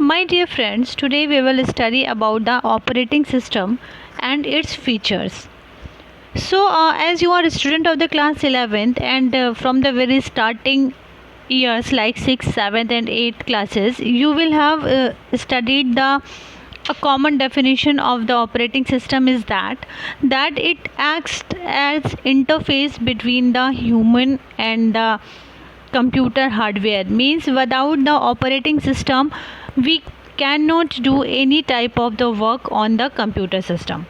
My dear friends, today we will study about the operating system and its features. As you are a student of the class 11th and from the very starting years like 6th, 7th and 8th classes, you will have studied the a common definition of the operating system is that it acts as interface between the human and the computer hardware. Means without the operating system we cannot do any type of the work on the computer system.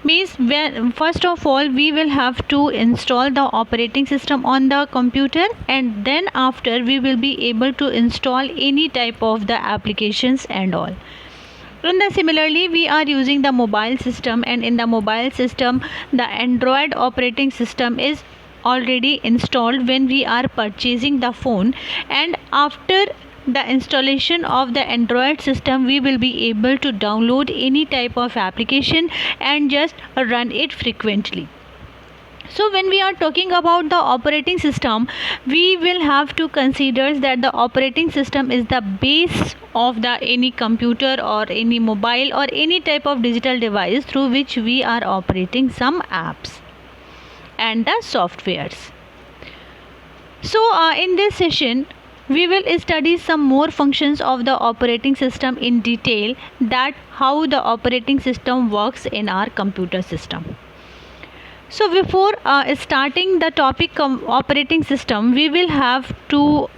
Means when first of all we will have to install the operating system on the computer, and then after we will be able to install any type of the applications and all. And then similarly we are using the mobile system, and in the mobile system the Android operating system is already installed when we are purchasing the phone, and after the installation of the Android system we will be able to download any type of application and just run it frequently. So when we are talking about the operating system, we will have to consider that the operating system is the base of the any computer or any mobile or any type of digital device through which we are operating some apps and the softwares. In this session we will study some more functions of the operating system in detail, that how the operating system works in our computer system. So before starting the topic operating system, we will have to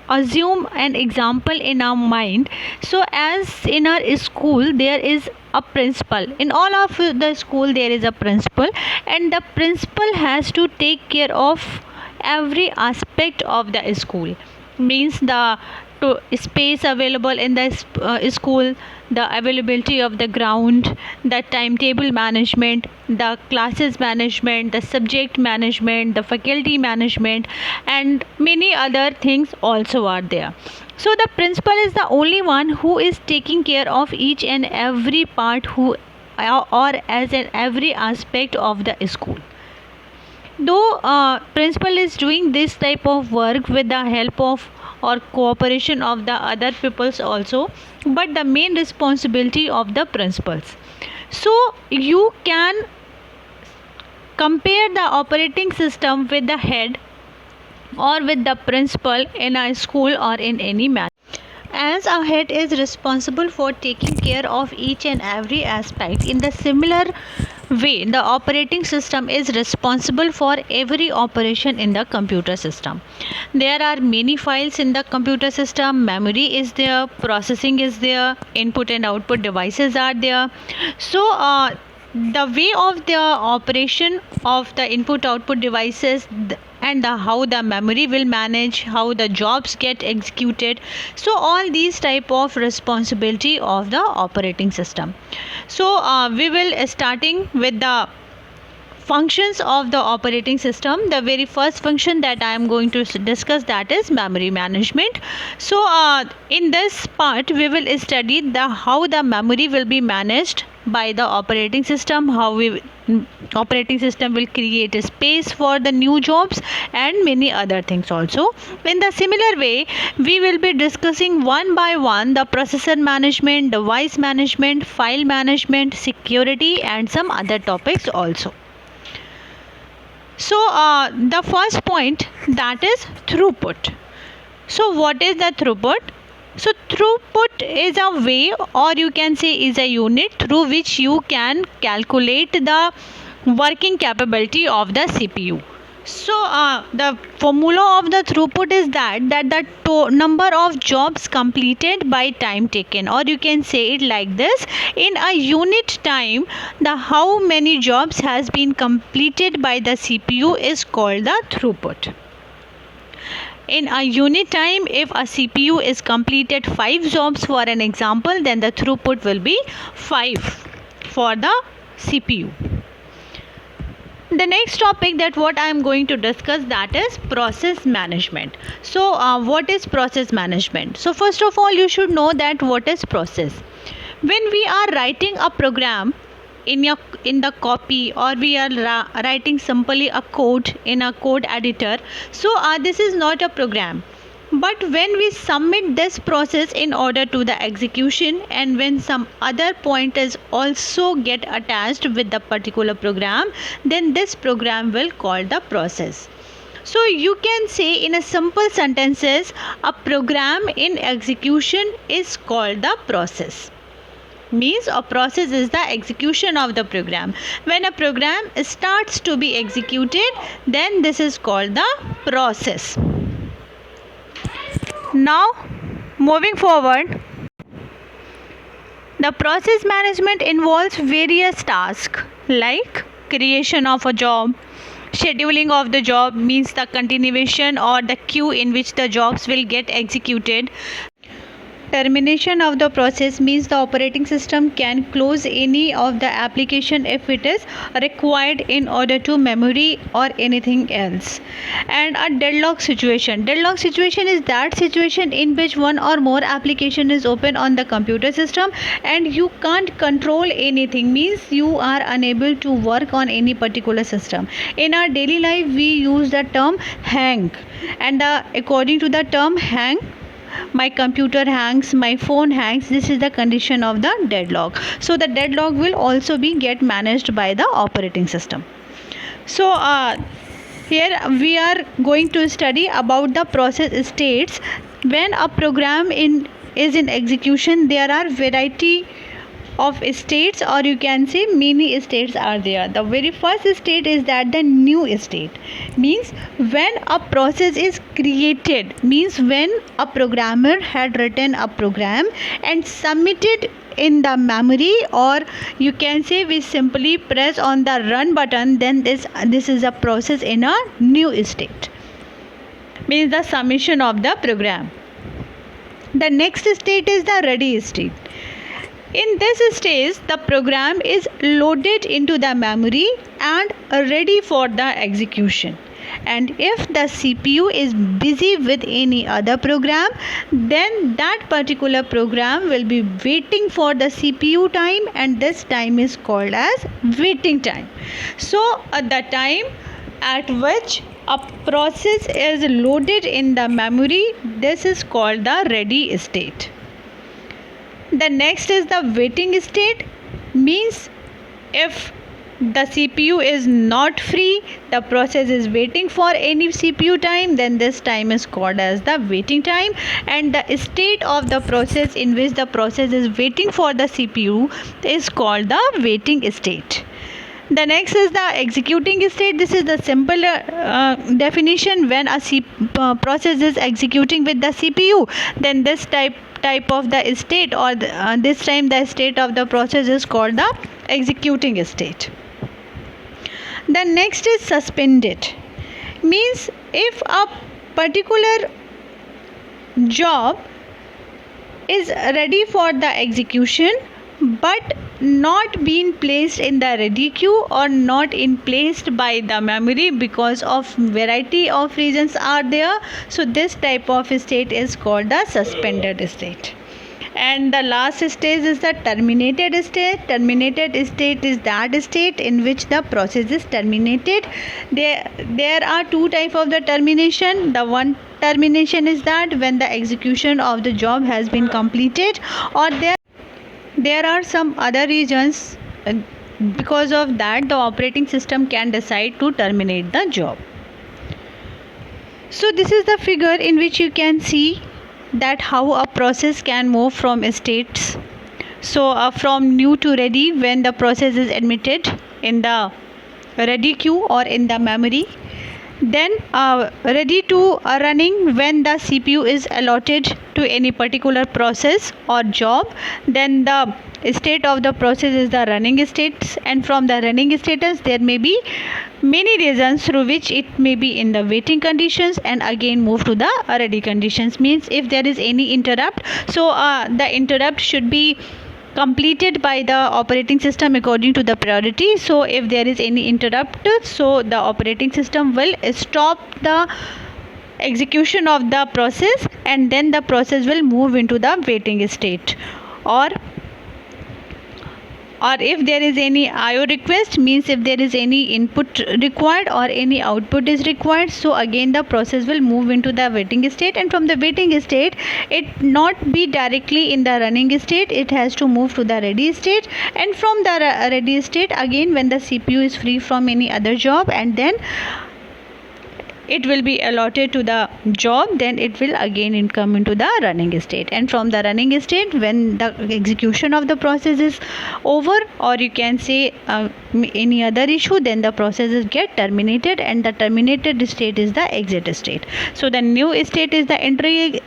assume an example in our mind. So as in our school there is a principal, in all of the school there is a principal, and the principal has to take care of every aspect of the school. Means the space available in the school, the availability of the ground, the timetable management, the classes management, the subject management, the faculty management, and many other things also are there. So the principal is the only one who is taking care of each and every part or as in every aspect of the school. Though principal is doing this type of work with the help of or cooperation of the other peoples also, but the main responsibility of the principals. So you can compare the operating system with the head or with the principal in a school or in any manner. As a head is responsible for taking care of each and every aspect, in the similar way the operating system is responsible for every operation in the computer system. There are many files in the computer system, memory is there, processing is there, input and output devices are there. The way of the operation of the input output devices and how the memory will manage, how the jobs get executed, so all these type of responsibility of the operating system. We will starting with the functions of the operating system. The very first function that I am going to discuss, that is memory management. In this part we will study the how the memory will be managed by the operating system, how operating system will create a space for the new jobs and many other things also. In the similar way we will be discussing one by one the processor management, device management, file management, security and some other topics also. The first point, that is throughput. So what is the throughput? So throughput is a way, or you can say is a unit through which you can calculate the working capability of the CPU. The formula of the throughput is that the number of jobs completed by time taken, or you can say it like this: in a unit time, the how many jobs has been completed by the CPU is called the throughput. In a unit time, if a CPU is completed 5 jobs for an example, then the throughput will be 5 for the CPU. The next topic that what I am going to discuss, that is process management. What is process management? So first of all you should know that what is process. When we are writing a program in the copy, or we are writing simply a code in a code editor, this is not a program. But when we submit this process in order to the execution, and when some other pointers also get attached with the particular program, then this program will call the process. So you can say in a simple sentences, a program in execution is called the process. Means a process is the execution of the program. When a program starts to be executed, then this is called the process. Now, moving forward, the process management involves various tasks like creation of a job, scheduling of the job means the continuation or the queue in which the jobs will get executed. Termination of the process means the operating system can close any of the application if it is required in order to memory or anything else. And a deadlock situation. Deadlock situation is that situation in which one or more application is open on the computer system and you can't control anything, means you are unable to work on any particular system. In our daily life we use the term hang, and according to the term hang, my computer hangs, my phone hangs, this is the condition of the deadlock. So the deadlock will also be get managed by the operating system. So here we are going to study about the process states. When a program is in execution, there are variety of states, or you can say many states are there. The very first state is that the new state, means when a process is created, means when a programmer had written a program and submitted in the memory, or you can say we simply press on the run button, then this is a process in a new state, means the submission of the program. The next state is the ready state. In this stage, the program is loaded into the memory and ready for the execution. And if the CPU is busy with any other program, then that particular program will be waiting for the CPU time, and this time is called as waiting time. So, the time at which a process is loaded in the memory, this is called the ready state. The next is the waiting state, means if the CPU is not free, the process is waiting for any CPU time, then this time is called as the waiting time. And the state of the process in which the process is waiting for the CPU is called the waiting state. The next is the executing state. This is the simple definition. When a process is executing with the CPU, then this type of the state, or this time the state of the process is called the executing state. The next is suspended, means if a particular job is ready for the execution but not being placed in the ready queue or not in placed by the memory because of variety of reasons are there, so this type of state is called the suspended state. And the last stage is the terminated state. Terminated state is that state in which the process is terminated. There are two types of the termination. The one termination is that when the execution of the job has been completed, or there are some other reasons because of that the operating system can decide to terminate the job. So this is the figure in which you can see that how a process can move from states. So from new to ready, when the process is admitted in the ready queue or in the memory, then ready to running when the CPU is allotted to any particular process or job, then the state of the process is the running states, and from the running status there may be many reasons through which it may be in the waiting conditions and again move to the ready conditions. Means if there is any interrupt, so the interrupt should be completed by the operating system according to the priority. So if there is any interrupt, so the operating system will stop the execution of the process and then the process will move into the waiting state. Or or if there is any IO request, means if there is any input required or any output is required, so again the process will move into the waiting state, and from the waiting state it not be directly in the running state, it has to move to the ready state, and from the ready state again when the CPU is free from any other job, and then it will be allotted to the job, then it will again come into the running state, and from the running state when the execution of the process is over, or you can say any other issue, then the process is get terminated, and the terminated state is the exit state. So the new state is the entry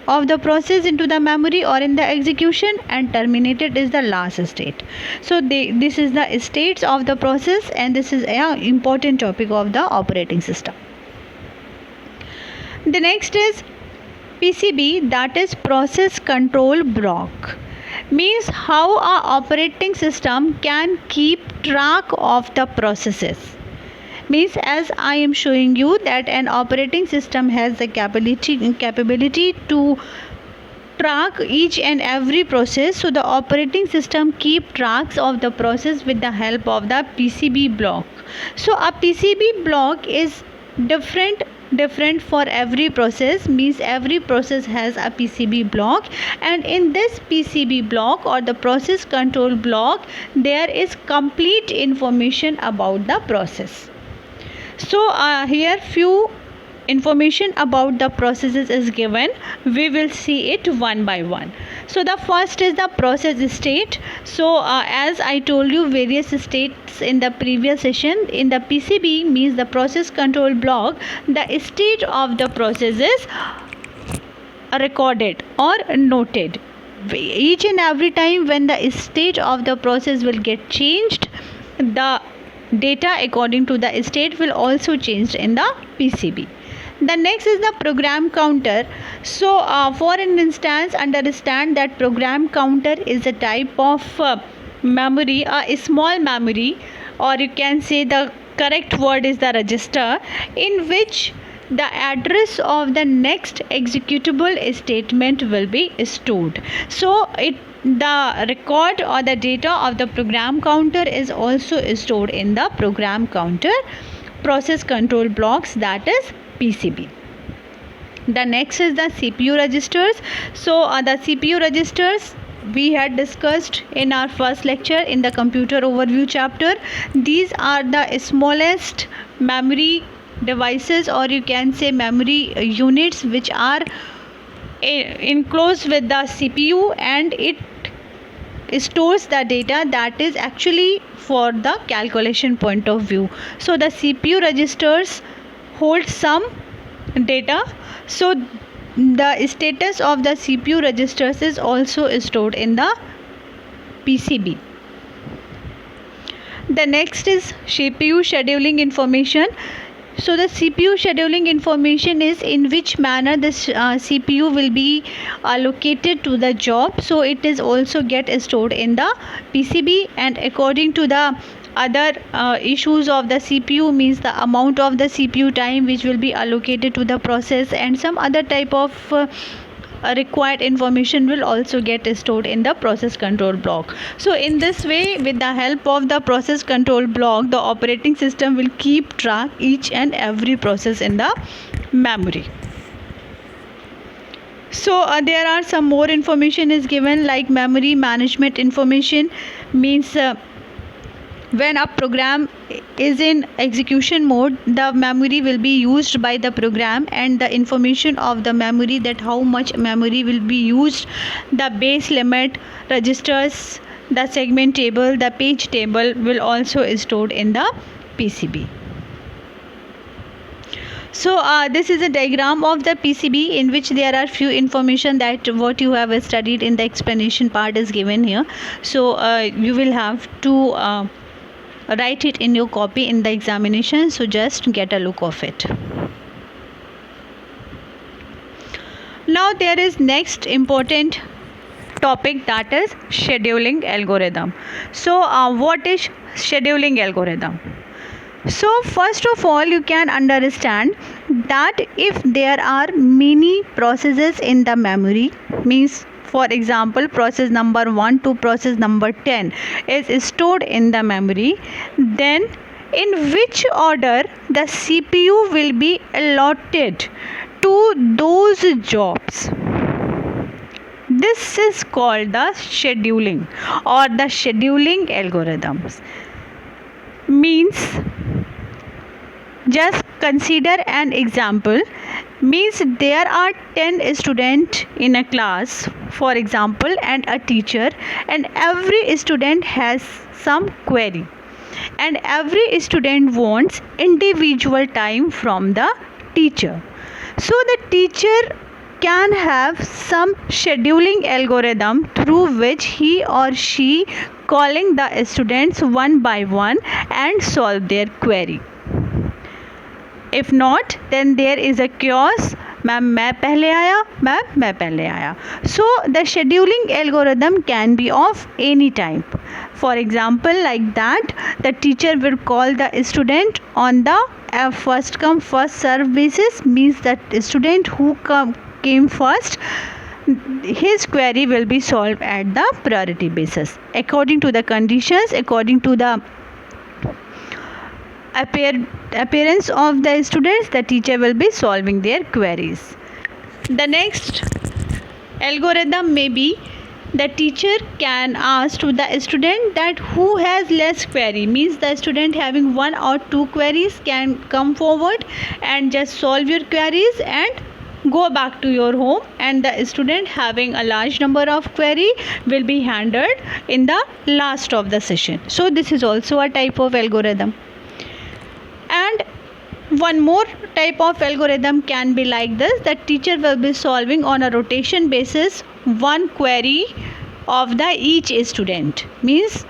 of the process into the memory or in the execution, and terminated is the last state. So this is the states of the process, and this is an important topic of the operating system. The next is PCB, that is process control block. Means how a operating system can keep track of the processes. Means as I am showing you that an operating system has the capability to track each and every process. So the operating system keep tracks of the process with the help of the PCB block. So a PCB block is different for every process, means every process has a PCB block, and in this PCB block or the process control block there is complete information about the process. So here few information about the processes is given, we will see it one by one. So the first is the process state. So as I told you various states in the previous session, in the PCB means the process control block, the state of the process is recorded or noted. Each and every time when the state of the process will get changed, the data according to the state will also change in the PCB. The next is the program counter. So for an instance, understand that program counter is a type of memory, a small memory, or you can say the correct word is the register, in which the address of the next executable statement will be stored. So the record or the data of the program counter is also stored in the program counter process control blocks, that is PCB. The next is the CPU registers. So the CPU registers we had discussed in our first lecture in the computer overview chapter. These are the smallest memory devices, or you can say memory units, which are enclosed with the CPU, and it stores the data that is actually for the calculation point of view. So the CPU registers hold some data, so the status of the CPU registers is also stored in the PCB. The next is CPU scheduling information. So the CPU scheduling information is in which manner this CPU will be allocated to the job. So it is also get stored in the PCB, and according to the other issues of the CPU, means the amount of the CPU time which will be allocated to the process, and some other type of required information will also get stored in the process control block. So in this way, with the help of the process control block, the operating system will keep track each and every process in the memory. So there are some more information is given, like memory management information, means when a program is in execution mode, the memory will be used by the program, and the information of the memory, that how much memory will be used, the base limit, registers, the segment table, the page table will also is stored in the PCB. So this is a diagram of the PCB in which there are few information that what you have studied in the explanation part is given here. So you will have to write it in your copy in the examination, so just get a look of it. Now there is next important topic, that is scheduling algorithm. So what is scheduling algorithm? So first of all, you can understand that if there are many processes in the memory, means for example process number 1 to process number 10 is stored in the memory, then in which order the CPU will be allotted to those jobs. This is called the scheduling or the scheduling algorithms. Means, just consider an example. Means there are 10 students in a class, for example, and a teacher, and every student has some query, and every student wants individual time from the teacher. So the teacher can have some scheduling algorithm through which he or she calling the students one by one and solve their query. If not, then there is a chaos. Ma'am मैं पहले आया, ma'am मैं पहले आया. So the scheduling algorithm can be of any type. For example, like that, the teacher will call the student on the first come first serve basis. Means that student who came first, his query will be solved at the priority basis according to the conditions, according to the appearance of the students. The teacher will be solving their queries. The next algorithm may be the teacher can ask to the student that who has less query. Means the student having 1 or 2 queries can come forward and just solve your queries and go back to your home, and the student having a large number of query will be handled in the last of the session. So this is also a type of algorithm. And one more type of algorithm can be like this. The teacher will be solving on a rotation basis one query of the each student. Means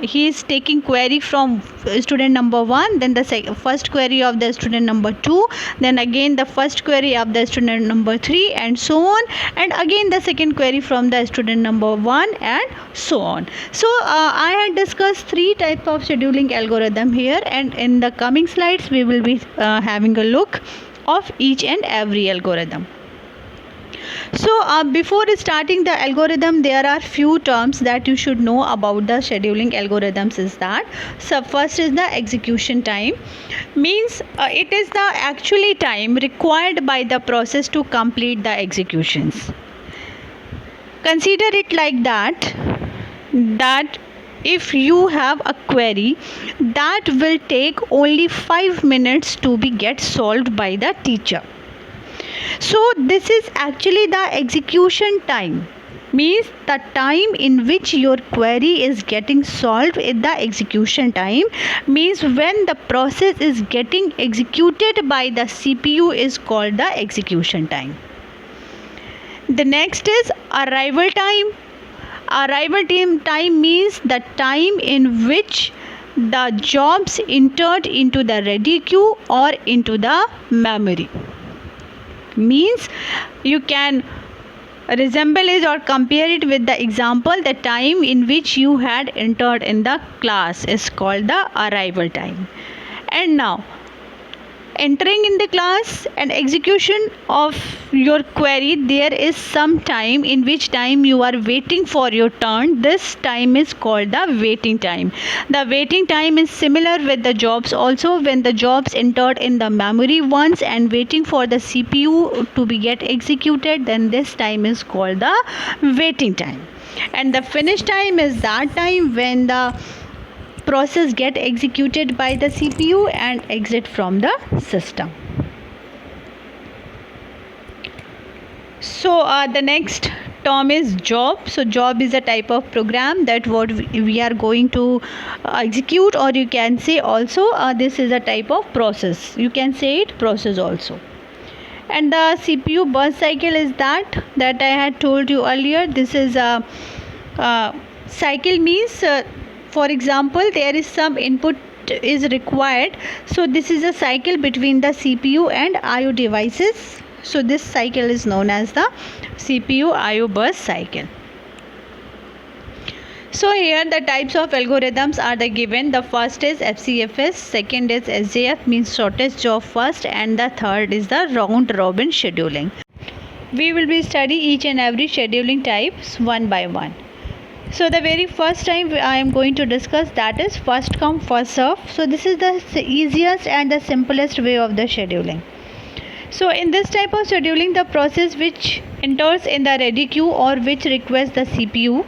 he is taking query from student number 1, then the first query of the student number 2, then again the first query of the student number 3, and so on, and again the second query from the student number 1, and so on. So I had discussed 3 types of scheduling algorithm here, and in the coming slides we will be having a look of each and every algorithm. So before starting the algorithm, there are few terms that you should know about the scheduling algorithms. Is that, so first is the execution time. Means it is the actually time required by the process to complete the executions. Consider it like that if you have a query that will take only 5 minutes to be get solved by the teacher. So this is actually the execution time. Means the time in which your query is getting solved is the execution time. Means when the process is getting executed by the CPU is called the execution time. The next is arrival time. Arrival time means the time in which the jobs entered into the ready queue or into the memory. Means you can resemble it or compare it with the example. The time in which you had entered in the class is called the arrival time. And now entering in the class and execution of your query, there is some time in which time you are waiting for your turn. This time is called the waiting time. The waiting time is similar with the jobs also. When the jobs entered in the memory once and waiting for the CPU to be get executed, then this time is called the waiting time. And the finish time is that time when the process get executed by the CPU and exit from the system. So the next term is job. So job is a type of program that what we are going to execute, or you can say also this is a type of process. You can say it process also. And the CPU burst cycle is that I had told you earlier. This is a cycle. Means for example, there is some input is required. So this is a cycle between the CPU and IO devices. So this cycle is known as the CPU IO burst cycle. So here the types of algorithms are the given. The first is FCFS, second is SJF, means shortest job first, and the third is the round robin scheduling. we will be study each and every scheduling types one by one. So the very first time I am going to discuss, that is first come first serve. So this is the easiest and the simplest way of the scheduling. So in this type of scheduling, the process which enters in the ready queue or which requests the CPU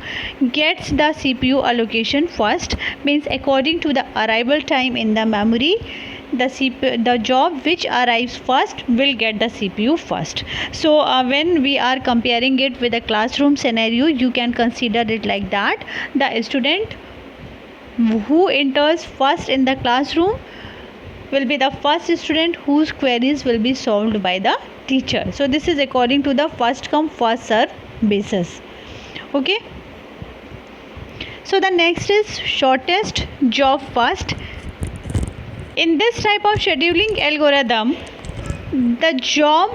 gets the CPU allocation first, means according to the arrival time in the memory, the job which arrives first will get the CPU first. So when we are comparing it with a classroom scenario, you can consider it like that: the student who enters first in the classroom will be the first student whose queries will be solved by the teacher. So this is according to the first come first serve basis. Okay, so the next is shortest job first. In this type of scheduling algorithm, the job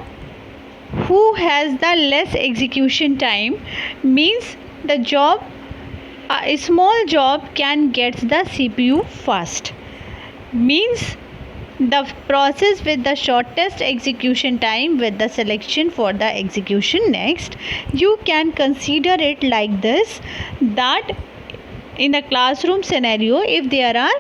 who has the less execution time, means the job, a small job can get the CPU first, means the process with the shortest execution time with the selection for the execution next. You can consider it like this, that in the classroom scenario, if there are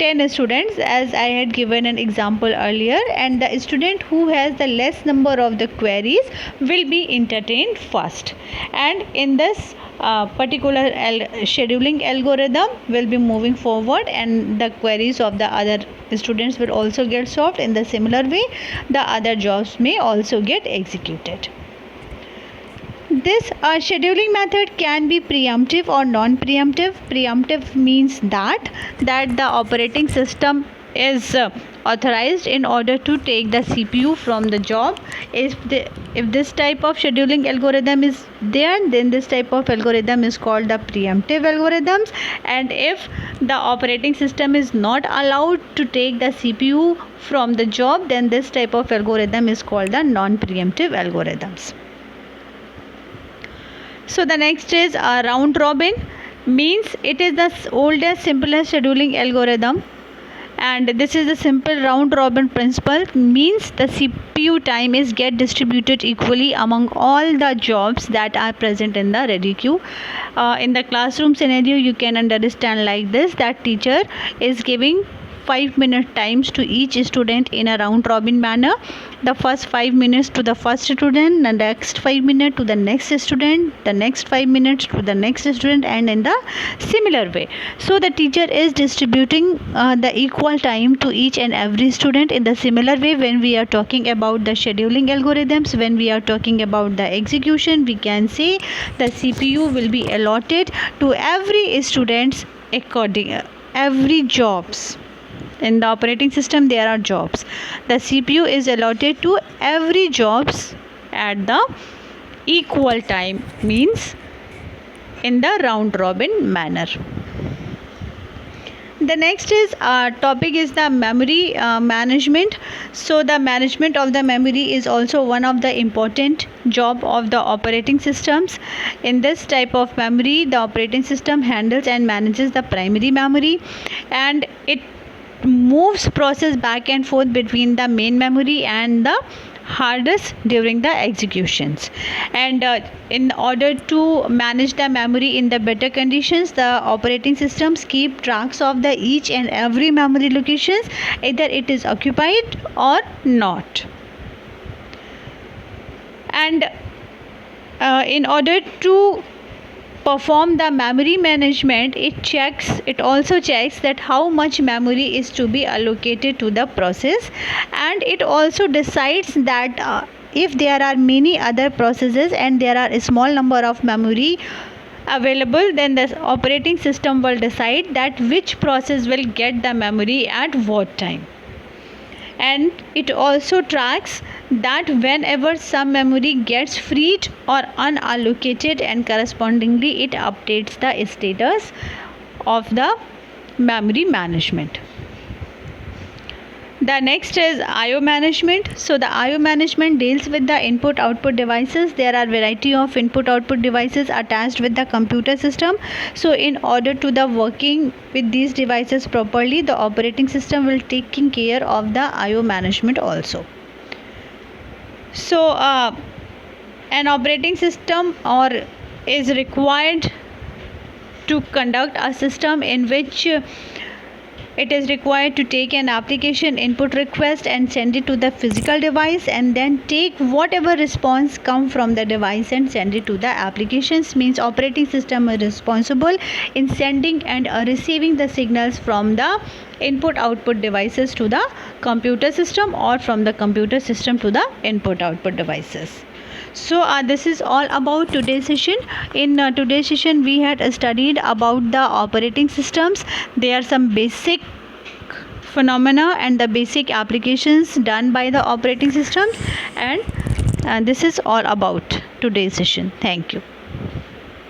10 students, as I had given an example earlier, and the student who has the less number of the queries will be entertained first, and in this particular scheduling algorithm will be moving forward, and the queries of the other students will also get solved. In the similar way, the other jobs may also get executed. This scheduling method can be preemptive or non-preemptive. Preemptive means that the operating system is authorized in order to take the CPU from the job. If this type of scheduling algorithm is there, then this type of algorithm is called the preemptive algorithms. And if the operating system is not allowed to take the CPU from the job, then this type of algorithm is called the non-preemptive algorithms. So the next is round robin, means it is the oldest simplest scheduling algorithm, and this is the simple round robin principle, means the CPU time is get distributed equally among all the jobs that are present in the ready queue. In the classroom scenario, you can understand like this, that teacher is giving 5-minute times to each student in a round robin manner. The first 5 minutes to the first student, the next 5 minutes to the next student, the next 5 minutes to the next student, and in the similar way. So the teacher is distributing the equal time to each and every student. In the similar way, when we are talking about the scheduling algorithms, when we are talking about the execution, we can say the CPU will be allotted to every students according every jobs. In the operating system, there are jobs. The CPU is allotted to every jobs at the equal time, means in the round robin manner. The next is topic is the memory management. So the management of the memory is also one of the important job of the operating systems. In this type of memory, the operating system handles and manages the primary memory, and it moves process back and forth between the main memory and the hard disk during the executions. And in order to manage the memory in the better conditions, the operating systems keep tracks of the each and every memory locations, either it is occupied or not. And in order to perform the memory management, it also checks that how much memory is to be allocated to the process, and it also decides that if there are many other processes and there are a small number of memory available, then the operating system will decide that which process will get the memory at what time. And it also tracks that whenever some memory gets freed or unallocated, and correspondingly it updates the status of the memory management. The next is I/O management. So the I/O management deals with the input output devices. There are variety of input output devices attached with the computer system. So in order to the working with these devices properly, the operating system will taking care of the I/O management also. So An operating system or is required to conduct a system in which it is required to take an application input request and send it to the physical device, and then take whatever response come from the device and send it to the applications. Means operating system is responsible in sending and receiving the signals from the input output devices to the computer system, or from the computer system to the input output devices. So this is all about today's session. In today's session we had studied about the operating systems. There are some basic phenomena and the basic applications done by the operating systems, and this is all about today's session. Thank you.